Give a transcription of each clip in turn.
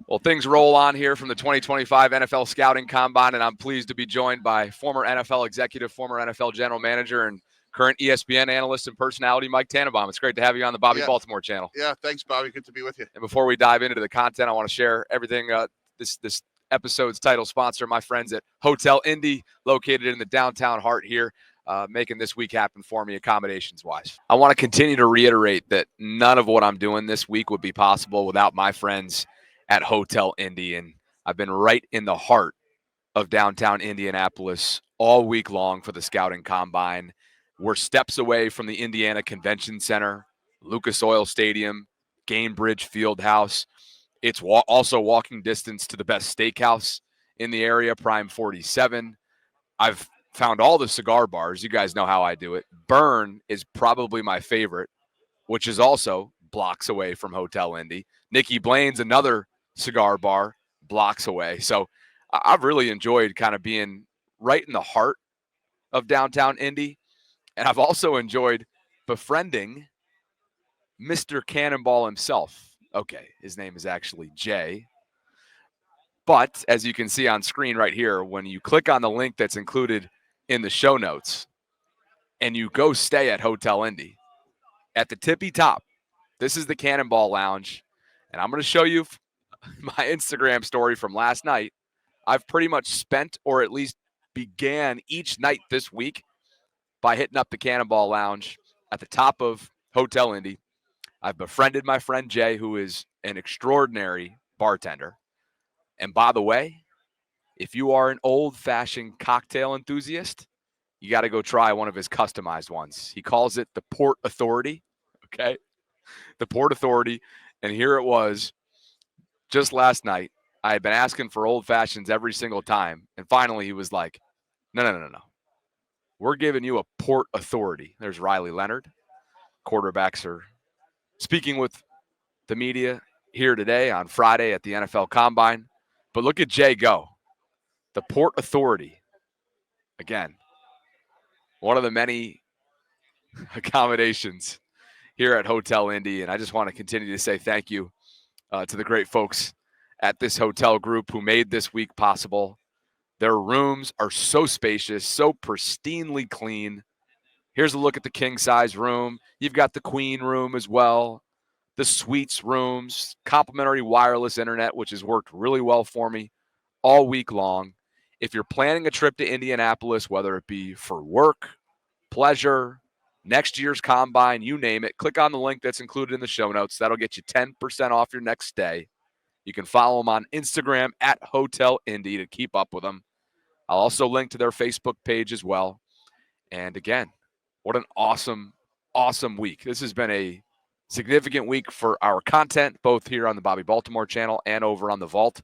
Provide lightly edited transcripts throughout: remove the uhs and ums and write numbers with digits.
Well, things roll on here from the 2025 NFL Scouting Combine, and I'm pleased to be joined by former NFL executive, former NFL general manager, and current ESPN analyst and personality, Mike Tannenbaum. It's great to have you on the Bobby Baltimore channel. Yeah, thanks, Bobby. Good to be with you. And before we dive into the content, I want to share everything. This episode's title sponsor, my friends at Hotel Indy, located in the downtown heart here, making this week happen for me accommodations-wise. I want to continue to reiterate that none of what I'm doing this week would be possible without my friends at Hotel Indy, and I've been right in the heart of downtown Indianapolis all week long for the Scouting Combine. We're steps away from the Indiana Convention Center, Lucas Oil Stadium, Gainbridge Fieldhouse. It's also walking distance to the best steakhouse in the area, Prime 47. I've found all the cigar bars. You guys know how I do it. Burn is probably my favorite, which is also blocks away from Hotel Indy. Nikki Blaine's another cigar bar blocks away. So I've really enjoyed kind of being right in the heart of downtown Indy. And I've also enjoyed befriending Mr. Cannonball himself. Okay, his name is actually Jay. But as you can see on screen right here, when you click on the link that's included in the show notes and you go stay at Hotel Indy, at the tippy top, this is the Cannonball Lounge. And I'm going to show you my Instagram story from last night. I've pretty much spent, or at least began each night this week by hitting up the Cannonball Lounge at the top of Hotel Indy. I've befriended my friend Jay, who is an extraordinary bartender. And by the way, if you are an old-fashioned cocktail enthusiast, you got to go try one of his customized ones. He calls it the Port Authority, okay? The Port Authority. And here it was just last night. I had been asking for old fashions every single time. And finally, he was like, no. We're giving you a Port Authority. There's Riley Leonard. Quarterbacks are speaking with the media here today on Friday at the NFL Combine. But look at Jay go. The Port Authority. Again, one of the many accommodations here at Hotel Indy. And I just want to continue to say thank you to the great folks at this hotel group who made this week possible. Their rooms are so spacious, so pristinely clean. Here's a look at the king-size room. You've got the queen room as well, the suites rooms, complimentary wireless internet, which has worked really well for me all week long. If you're planning a trip to Indianapolis, whether it be for work, pleasure, next year's combine, you name it, click on the link that's included in the show notes. That'll get you 10% off your next stay. You can follow them on Instagram at Hotel Indy to keep up with them. I'll also link to their Facebook page as well. And again, what an awesome, awesome week. This has been a significant week for our content, both here on the Bobby Baltimore channel and over on the Vault.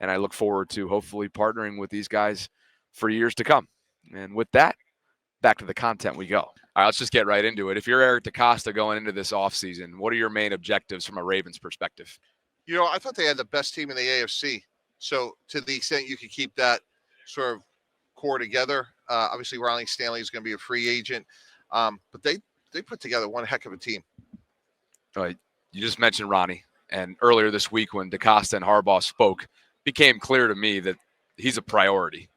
And I look forward to hopefully partnering with these guys for years to come. And with that, back to the content we go. All right, let's just get right into it. If you're Eric DeCosta going into this offseason, what are your main objectives from a Ravens perspective? You know, I thought they had the best team in the AFC. So to the extent you could keep that sort of core together, obviously Ronnie Stanley is going to be a free agent, but they put together one heck of a team. All right, you just mentioned Ronnie, and earlier this week when DeCosta and Harbaugh spoke, became clear to me that he's a priority.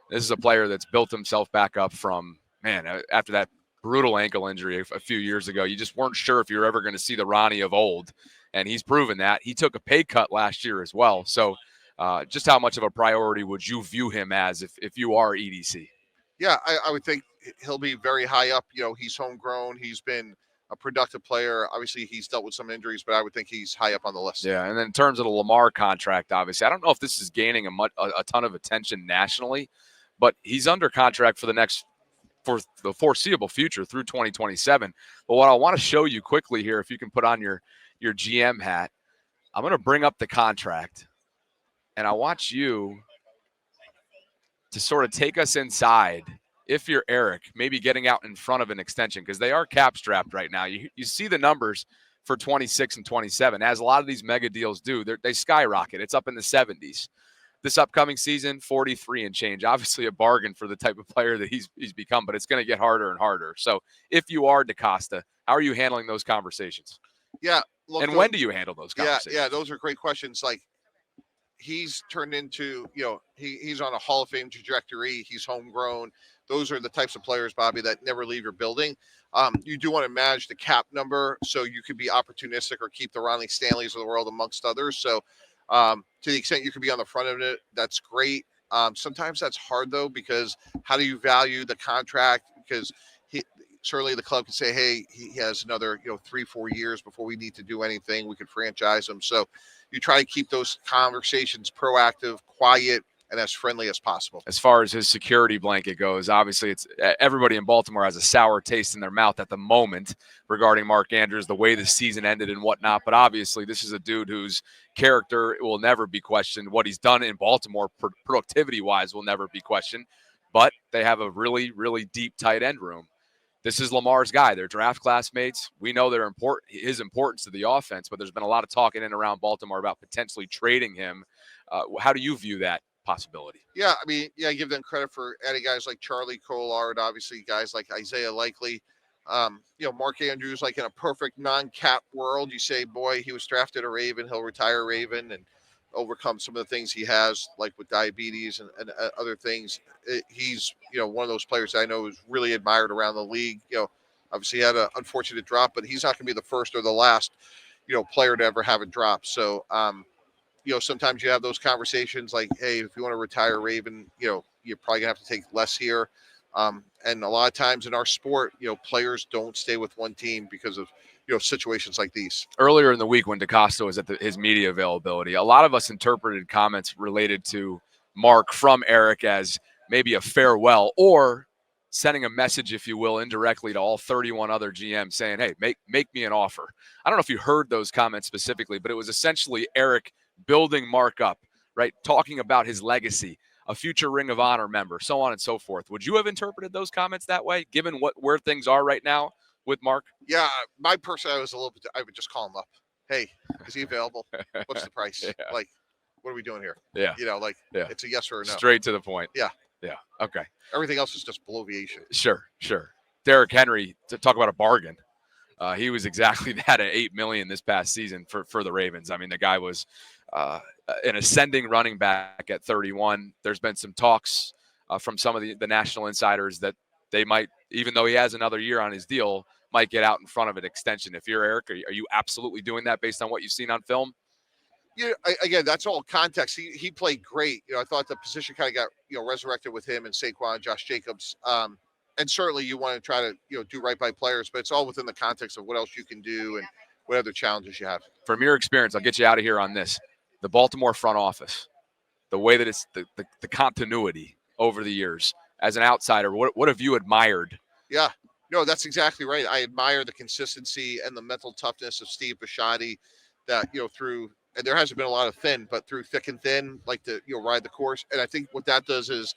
This is a player that's built himself back up from, after that brutal ankle injury a few years ago. You just weren't sure if you were ever going to see the Ronnie of old, and he's proven that. He took a pay cut last year as well. So just how much of a priority would you view him as if you are EDC? Yeah, I would think he'll be very high up. You know, he's homegrown. He's been a productive player. Obviously, he's dealt with some injuries, but I would think he's high up on the list. Yeah, and then in terms of the Lamar contract, obviously, I don't know if this is gaining a ton of attention nationally, but he's under contract for the foreseeable future through 2027. But what I want to show you quickly here, if you can put on your GM hat, I'm going to bring up the contract, and I want you to sort of take us inside. If you're Eric, maybe getting out in front of an extension, because they are cap strapped right now. You see the numbers for 26 and 27, as a lot of these mega deals do. They skyrocket. It's up in the 70s. This upcoming season, 43 and change. Obviously a bargain for the type of player that he's become, but it's going to get harder and harder. So if you are DeCosta, how are you handling those conversations? Yeah. Look, and when do you handle those conversations? Yeah, those are great questions. Like, he's turned into, he's on a Hall of Fame trajectory. He's homegrown. Those are the types of players, Bobby, that never leave your building. You do want to manage the cap number so you could be opportunistic or keep the Ronnie Stanleys of the world amongst others. So to the extent you can be on the front of it, that's great. Sometimes that's hard, though, because how do you value the contract? Because certainly the club can say, hey, he has another 3-4 years before we need to do anything. We could franchise him. So you try to keep those conversations proactive, quiet, and as friendly as possible. As far as his security blanket goes, obviously it's everybody in Baltimore has a sour taste in their mouth at the moment regarding Mark Andrews, the way the season ended and whatnot. But obviously this is a dude whose character will never be questioned. What he's done in Baltimore productivity-wise will never be questioned. But they have a really, really deep tight end room. This is Lamar's guy. They're draft classmates. We know his importance to the offense, but there's been a lot of talk in and around Baltimore about potentially trading him. How do you view that possibility? Yeah, I mean, I give them credit for adding guys like Charlie Collard, obviously guys like Isaiah Likely. Mark Andrews, like in a perfect non-cap world, you say, boy, he was drafted a Raven, he'll retire a Raven and overcome some of the things he has, like with diabetes and other things. He's, one of those players I know is really admired around the league. Obviously he had an unfortunate drop, but he's not going to be the first or the last, player to ever have a drop. So, sometimes you have those conversations like, hey, if you want to retire Raven, you're probably gonna have to take less here. And a lot of times in our sport, players don't stay with one team because of, situations like these. Earlier in the week when DeCosta was at his media availability, a lot of us interpreted comments related to Mark from Eric as maybe a farewell or sending a message, if you will, indirectly to all 31 other GMs saying, hey, make me an offer. I don't know if you heard those comments specifically, but it was essentially Eric building Mark up, right? Talking about his legacy, a future Ring of Honor member, so on and so forth. Would you have interpreted those comments that way, given where things are right now with Mark? Yeah, my person, I would just call him up. Hey, is he available? What's the price? Yeah. Like, what are we doing here? Yeah. It's a yes or a no. Straight to the point. Yeah. Yeah. Okay. Everything else is just bloviation. Sure. Derrick Henry, to talk about a bargain. He was exactly that at $8 million this past season for the Ravens. I mean, the guy was an ascending running back at 31. There's been some talks from some of the national insiders that they might, even though he has another year on his deal, might get out in front of an extension. If you're Eric, are you absolutely doing that based on what you've seen on film? Yeah, again, that's all context. He played great. I thought the position kind of got resurrected with him and Saquon, Josh Jacobs. And certainly you want to try to do right by players, but it's all within the context of what else you can do and what other challenges you have. From your experience, I'll get you out of here on this. The Baltimore front office, the way that it's the continuity over the years. As an outsider, what have you admired? Yeah, no, that's exactly right. I admire the consistency and the mental toughness of Steve Bisciotti that, through, and there hasn't been a lot of thin, but through thick and thin, like to, ride the course. And I think what that does is,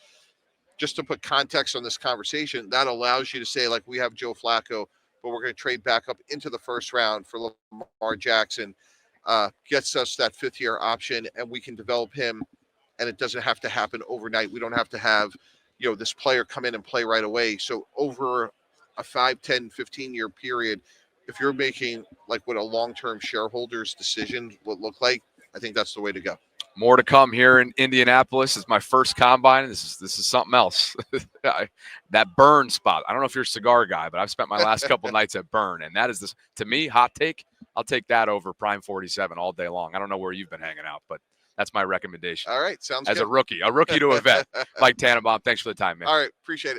just to put context on this conversation, that allows you to say, like, we have Joe Flacco, but we're going to trade back up into the first round for Lamar Jackson, gets us that fifth-year option, and we can develop him, and it doesn't have to happen overnight. We don't have to have, this player come in and play right away. So over a 5, 10, 15-year period, if you're making, like, what a long-term shareholder's decision would look like, I think that's the way to go. More to come here in Indianapolis. It's my first combine. This is something else. That Burn spot. I don't know if you're a cigar guy, but I've spent my last couple nights at Burn, and that is this, to me, hot take. I'll take that over Prime 47 all day long. I don't know where you've been hanging out, but that's my recommendation. All right, sounds good. As a rookie to a vet. Mike Tannenbaum, thanks for the time, man. All right, appreciate it.